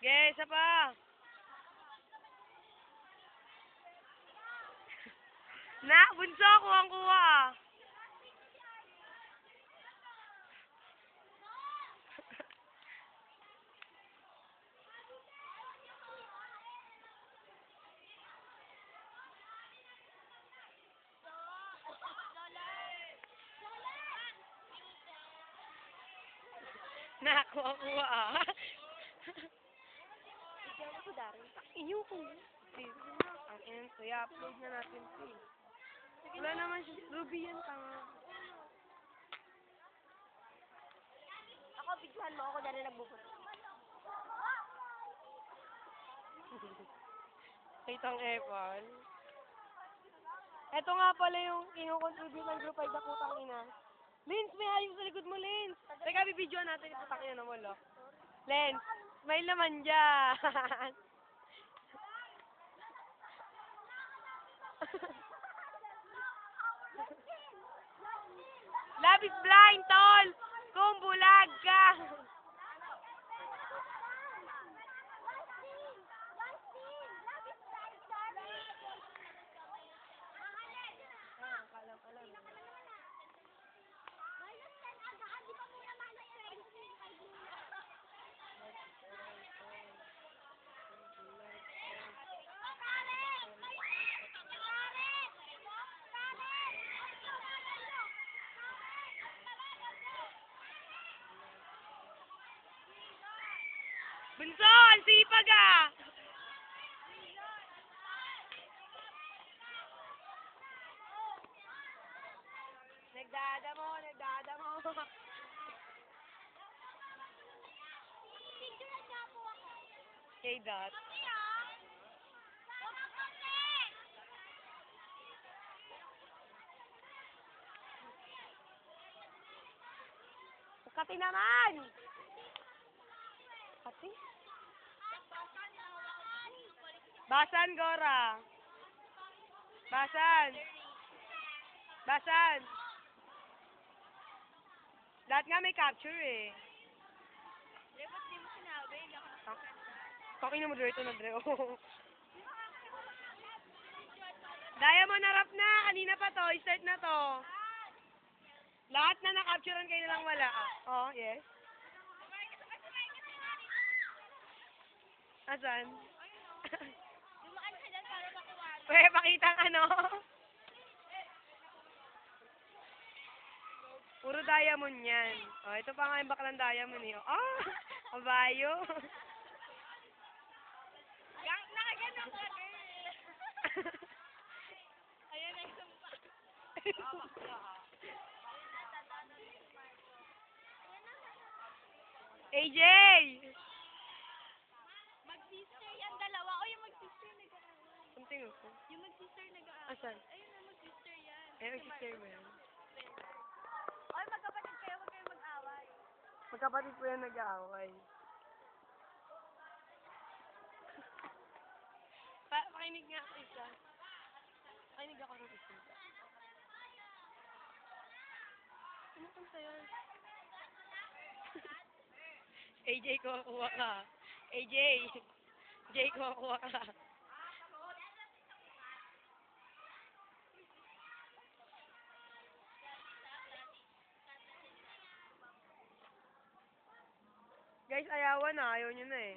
Okay, isa pa. Na, bunso, kuwang-kuha ah. Na, kuwang-kuha ah. Bigyan mo ko, Darin. Inyo ko. Ang ina, so i-upload na natin ito eh. Wala naman siya. Ruby yan, tanga. Ako, bigyan mo ako, Darin, nagbubuto. Kitang Epal. Ito nga pala yung ino-contribute ng group 5 na putang ina. Lens, may hayop sa likod mo, Lens. Teka, bibidyoan natin yung putang ina na wala. Lens, smile naman dyan. Love is blind, tol. Kung bulag ka. Bunso, ang sipag ah. Nagdadamo. Hey, Dot. Kati naman! Kati? Basan, Gora. Basan. Lahat nga may capture eh. Ba't di mo sinabi? Hindi ako Kakin na moderator na, Dre. Diamond, harap na. Kanina pa to. I-start na to. Lahat na na-capturean kayo na lang wala. Oh, yes. Asan? Dumaan ka dyan para makuha. Pwede pakita ang ano? Puro diamond yan. Oh, ito pa nga yung baklang diamond eh. Oh, kabayo. Nakagano ka, girl. Ayan na yung pa. AJ! Mag-sister yan dalawa. O yung mag-sister nag-aaway. Something ako. Yung mag-sister nag-aaway. Asan? Ayun na, mag-sister yan. Eh, mag-sister mo yan. Oy, magkapatid kayo. Huwag kayong mag-away. Magkapatid po yan nag-aaway. Pakinig nga ako isa. Pakinig ako ng isa. Ano kung sa'yo? AJ, kuha ka. AJ! Jay, kuha ka. Guys, ayawan na. Ayaw nyo na eh.